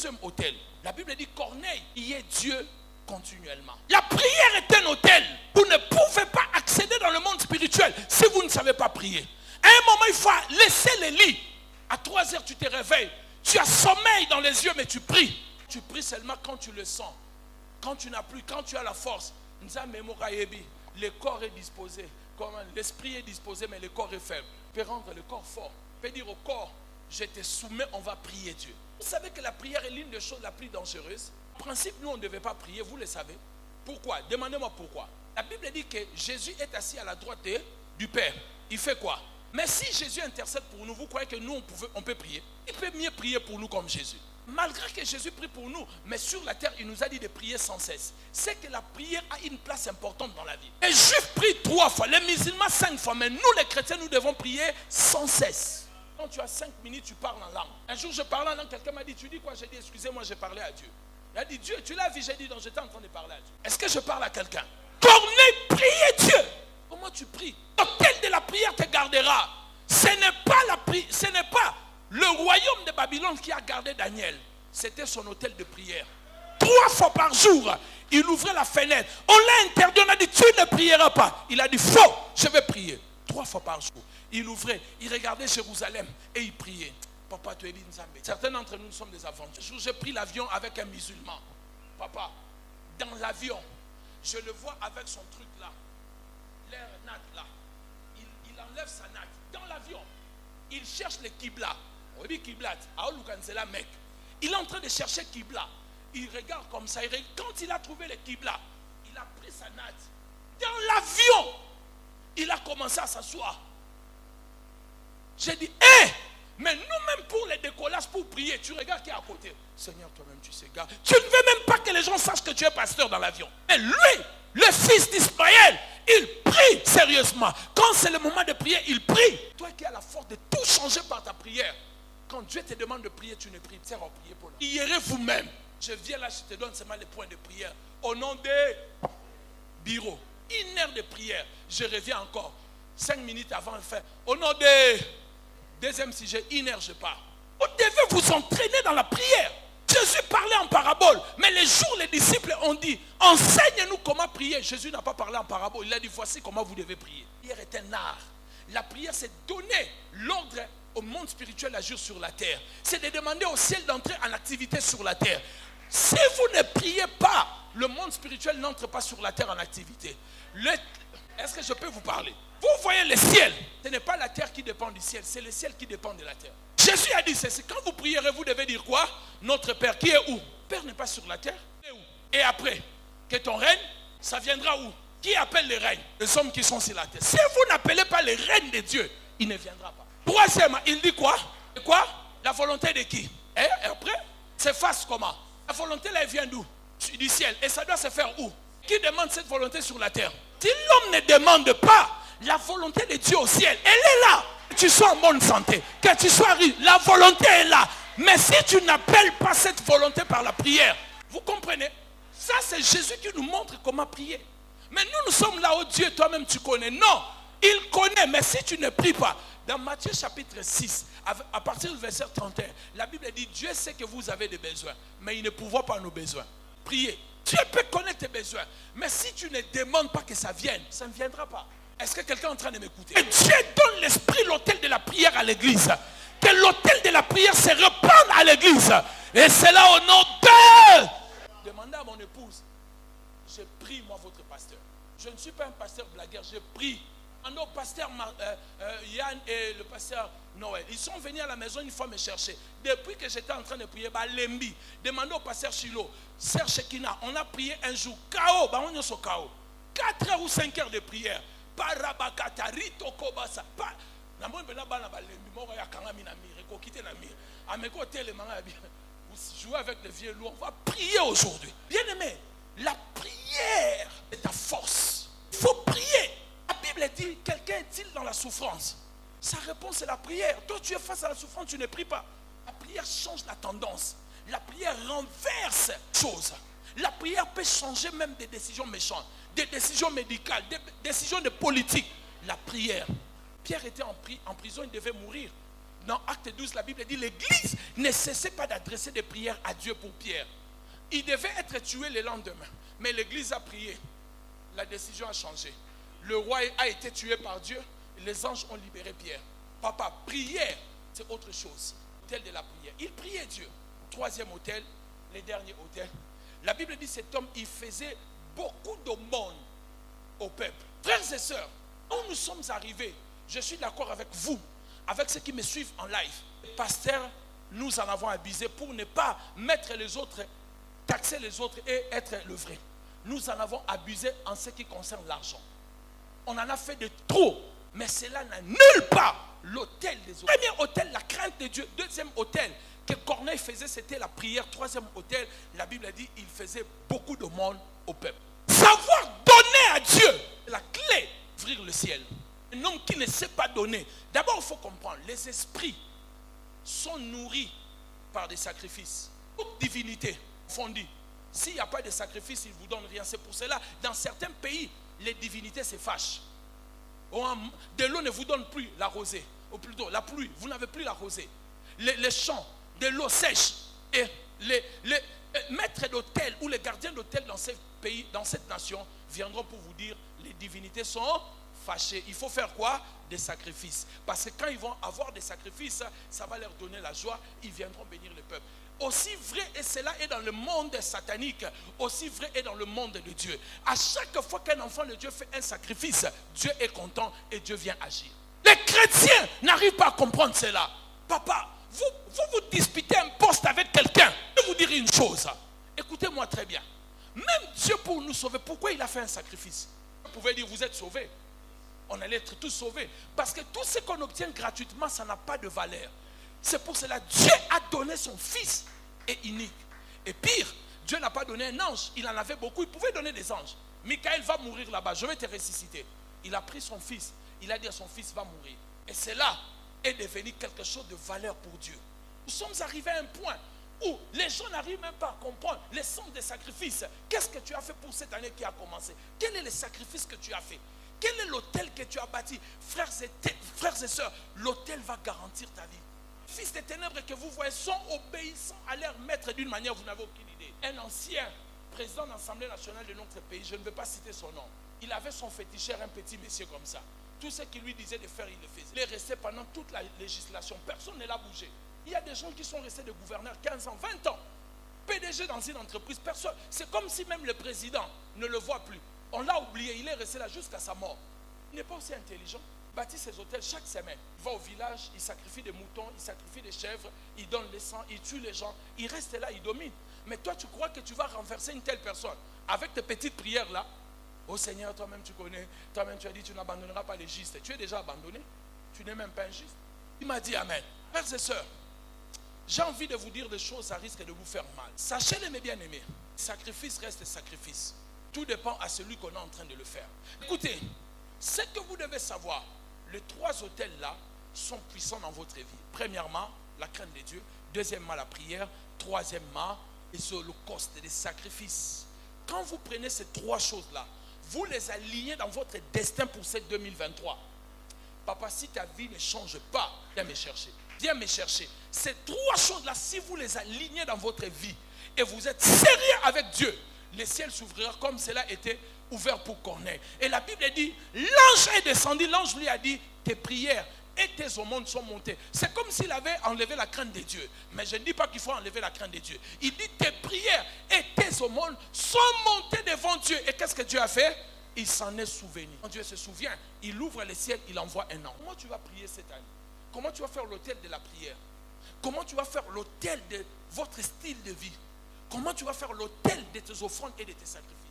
deuxième autel. La Bible dit Corneille y est Dieu continuellement. La prière est un autel. Vous ne pouvez pas accéder dans le monde spirituel si vous ne savez pas prier. À un moment, il faut laisser les lits. À 3 heures, tu te réveilles. Tu as sommeil dans les yeux, mais tu pries. Tu pries seulement quand tu le sens. Quand tu n'as plus, quand tu as la force. Le corps est disposé. L'esprit est disposé, mais le corps est faible. Tu peux rendre le corps fort. Tu peux dire au corps, je te soumets, on va prier Dieu. Vous savez que la prière est l'une des choses la plus dangereuses. En principe, nous, on ne devait pas prier, vous le savez. Pourquoi? Demandez-moi pourquoi. La Bible dit que Jésus est assis à la droite du Père. Il fait quoi? Mais si Jésus intercède pour nous, vous croyez que nous, on peut prier? Il peut mieux prier pour nous comme Jésus. Malgré que Jésus prie pour nous, mais sur la terre, il nous a dit de prier sans cesse. C'est que la prière a une place importante dans la vie. Les Juifs prient 3 fois, les musulmans 5 fois, mais nous, les chrétiens, nous devons prier sans cesse. Quand tu as 5 minutes, tu parles en langue. Un jour, je parlais en langue, quelqu'un m'a dit, tu dis quoi? J'ai dit, excusez-moi, j'ai parlé à Dieu. Il a dit, Dieu, tu l'as vu? J'ai dit, non, j'étais en train de parler à Dieu. Est-ce que je parle à quelqu'un? Corneille, priez Dieu. Comment tu pries? L'autel de la prière te gardera. Ce n'est pas le royaume de Babylone qui a gardé Daniel. C'était son autel de prière. 3 fois par jour, il ouvrait la fenêtre. On l'a interdit, on a dit, tu ne prieras pas. Il a dit, faux, je vais prier. 3 fois par jour. Il ouvrait, il regardait Jérusalem et il priait. Papa, tu es Nzambe. Certains d'entre nous sommes des aventuriers. Un jour, j'ai pris l'avion avec un musulman. Papa, dans l'avion, je le vois avec son truc là. L'air natte là. Il enlève sa natte. Dans l'avion, il cherche le Kibla. Oui, Kibla. Il est en train de chercher Kibla. Il regarde comme ça. Quand il a trouvé le Kibla, il a pris sa natte. Dans l'avion, il a commencé à s'asseoir. J'ai dit, hé! Mais nous-mêmes pour les décollages, pour prier, tu regardes qui est à côté. Seigneur, toi-même, tu sais, gars. Tu ne veux même pas que les gens sachent que tu es pasteur dans l'avion. Mais lui, le fils d'Ismaël, il prie sérieusement. Quand c'est le moment de prier, il prie. Toi qui as la force de tout changer par ta prière. Quand Dieu te demande de prier, tu ne pries. Tu sais, on prie pour nous. Priez vous-même. Je viens là, je te donne seulement les points de prière. Au nom des bureaux. 1 heure de prière. Je reviens encore. 5 minutes avant de faire. Au nom des... Deuxième sujet, 1 heure je pars. Vous devez vous entraîner dans la prière. Jésus parlait en parabole. Mais les jours, les disciples ont dit, enseigne-nous comment prier. Jésus n'a pas parlé en parabole. Il a dit, voici comment vous devez prier. La prière est un art. La prière, c'est donner l'ordre au monde spirituel d'agir sur la terre. C'est de demander au ciel d'entrer en activité sur la terre. Si vous ne priez pas, le monde spirituel n'entre pas sur la terre en activité. Est-ce que je peux vous parler? Vous voyez le ciel. Ce n'est pas la terre qui dépend du ciel, c'est le ciel qui dépend de la terre. Jésus a dit ceci. Quand vous prierez, vous devez dire quoi? Notre Père qui est où? Père n'est pas sur la terre. Et après, que ton règne, ça viendra où? Qui appelle le règne? Les hommes qui sont sur la terre. Si vous n'appelez pas le règne de Dieu, il ne viendra pas. Troisièmement, il dit quoi? Quoi? La volonté de qui? Et après, c'est face comment? La volonté là, elle vient d'où? Du ciel. Et ça doit se faire où? Qui demande cette volonté sur la terre? Si l'homme ne demande pas la volonté de Dieu au ciel, elle est là. Que tu sois en bonne santé, que tu sois riche, la volonté est là. Mais si tu n'appelles pas cette volonté par la prière, vous comprenez? Ça, c'est Jésus qui nous montre comment prier. Mais nous sommes là où Dieu, toi-même, tu connais. Non, il connaît, mais si tu ne pries pas. Dans Matthieu chapitre 6, à partir du verset 31, la Bible dit, Dieu sait que vous avez des besoins, mais il ne pourvoit pas nos besoins. Priez. Dieu peut connaître tes besoins, mais si tu ne demandes pas que ça vienne, ça ne viendra pas. Est-ce que quelqu'un est en train de m'écouter? Dieu donne l'esprit, l'autel de la prière à l'église. Que l'autel de la prière se répande à l'église. Et c'est là au nom de... Demandez à mon épouse, je prie moi votre pasteur. Je ne suis pas un pasteur blagueur, je prie. Nos pasteurs Yann et le pasteur Noël, ils sont venus à la maison une fois me chercher. Depuis que j'étais en train de prier, Lembi, demandez au pasteur Chilo, Sœur Shekina, on a prié un jour, KO, on est au KO. 4 heures ou 5 heures de prière. Parabakatarito Kobasa. Vous jouez avec le vieux loup, on va prier aujourd'hui. Bien aimé, la prière est ta force. Il faut prier. La Bible dit, quelqu'un est-il dans la souffrance? Sa réponse est la prière. Toi, tu es face à la souffrance, tu ne pries pas. La prière change la tendance. La prière renverse les choses. La prière peut changer même des décisions méchantes, des décisions médicales, des décisions de politique. La prière. Pierre était en prison, il devait mourir. Dans Acte 12, la Bible dit l'église ne cessait pas d'adresser des prières à Dieu pour Pierre. Il devait être tué le lendemain. Mais l'église a prié. La décision a changé. Le roi a été tué par Dieu. Les anges ont libéré Pierre. Papa, prière, c'est autre chose. Autel de la prière. Il priait Dieu. Troisième autel, les derniers autels. La Bible dit cet homme, il faisait beaucoup d'aumônes au peuple. Frères et sœurs, où nous sommes arrivés, je suis d'accord avec vous, avec ceux qui me suivent en live. Pasteur, nous en avons abusé pour ne pas mettre les autres, taxer les autres et être le vrai. Nous en avons abusé en ce qui concerne l'argent. On en a fait de trop, mais cela n'a nulle part l'autel des autres. Premier autel, la crainte de Dieu. Deuxième autel que Corneille faisait, c'était la prière. Troisième autel, la Bible a dit, il faisait beaucoup de monde au peuple. Savoir donner à Dieu, la clé d'ouvrir le ciel. Un homme qui ne sait pas donner. D'abord, il faut comprendre, les esprits sont nourris par des sacrifices. Toute divinité fondue. S'il n'y a pas de sacrifice, ils ne vous donnent rien. C'est pour cela, dans certains pays, les divinités se fâchent. De l'eau ne vous donne plus la rosée, ou plutôt la pluie, vous n'avez plus la rosée. Les champs, de l'eau sèche. Et les maîtres d'hôtel ou les gardiens d'hôtel dans ces pays, dans cette nation, viendront pour vous dire, les divinités sont fâchées. Il faut faire quoi? Des sacrifices. Parce que quand ils vont avoir des sacrifices, ça va leur donner la joie, ils viendront bénir le peuple. Aussi vrai, et cela est dans le monde satanique, aussi vrai est dans le monde de Dieu. À chaque fois qu'un enfant de Dieu fait un sacrifice, Dieu est content et Dieu vient agir. Les chrétiens n'arrivent pas à comprendre cela. Papa, vous disputez un poste avec quelqu'un. Je vais vous dire une chose. Écoutez-moi très bien. Même Dieu pour nous sauver, pourquoi il a fait un sacrifice? Vous pouvez dire, vous êtes sauvés. On allait être tous sauvés. Parce que tout ce qu'on obtient gratuitement, ça n'a pas de valeur. C'est pour cela que Dieu a donné son fils et unique. Et pire, Dieu n'a pas donné un ange. Il en avait beaucoup. Il pouvait donner des anges. Michael va mourir là-bas. Je vais te ressusciter. Il a pris son fils. Il a dit à son fils va mourir. Et cela est devenu quelque chose de valeur pour Dieu. Nous sommes arrivés à un point où les gens n'arrivent même pas à comprendre les sens des sacrifices. Qu'est-ce que tu as fait pour cette année qui a commencé? Quel est le sacrifice que tu as fait? Quel est l'autel que tu as bâti? Frères et sœurs, l'autel va garantir ta vie. Fils des ténèbres que vous voyez sont obéissants à leur maître d'une manière, vous n'avez aucune idée. Un ancien président de l'Assemblée nationale de notre pays, je ne vais pas citer son nom, il avait son féticheur, un petit monsieur comme ça. Tout ce qu'il lui disait de faire, il le faisait. Il est resté pendant toute la législation, personne ne l'a bougé. Il y a des gens qui sont restés de gouverneurs 15 ans, 20 ans. PDG dans une entreprise, personne. C'est comme si même le président ne le voit plus. On l'a oublié, il est resté là jusqu'à sa mort. Il n'est pas aussi intelligent. Il bâtit ses hôtels chaque semaine. Il va au village, il sacrifie des moutons, il sacrifie des chèvres, il donne le sang, il tue les gens. Il reste là, il domine. Mais toi, tu crois que tu vas renverser une telle personne avec tes petites prières là? Oh Seigneur, toi-même tu connais, toi-même tu as dit tu n'abandonneras pas les justes. Tu es déjà abandonné. Tu n'es même pas un juste. Il m'a dit amen. Frères et sœurs, j'ai envie de vous dire des choses à risque de vous faire mal. Sachez-le mes bien-aimés, sacrifice reste sacrifice. Tout dépend à celui qu'on est en train de le faire. Écoutez, ce que vous devez savoir, les trois autels-là sont puissants dans votre vie. Premièrement, la crainte de Dieu. Deuxièmement, la prière. Troisièmement, les holocaustes, les sacrifices. Quand vous prenez ces trois choses-là, vous les alignez dans votre destin pour cette 2023. Papa, si ta vie ne change pas, viens me chercher. Viens me chercher. Ces trois choses-là, si vous les alignez dans votre vie et vous êtes sérieux avec Dieu, le ciel s'ouvrira comme cela était ouvert pour Corneille. Et la Bible dit, l'ange est descendu, l'ange lui a dit, tes prières et tes aumônes sont montées. C'est comme s'il avait enlevé la crainte de Dieu. Mais je ne dis pas qu'il faut enlever la crainte de Dieu. Il dit, tes prières et tes aumônes sont montées devant Dieu. Et qu'est-ce que Dieu a fait? Il s'en est souvenu. Quand Dieu se souvient, il ouvre le ciel, il envoie un ange. Comment tu vas prier cette année? Comment tu vas faire l'autel de la prière? Comment tu vas faire l'autel de votre style de vie? Comment tu vas faire l'autel de tes offrandes et de tes sacrifices?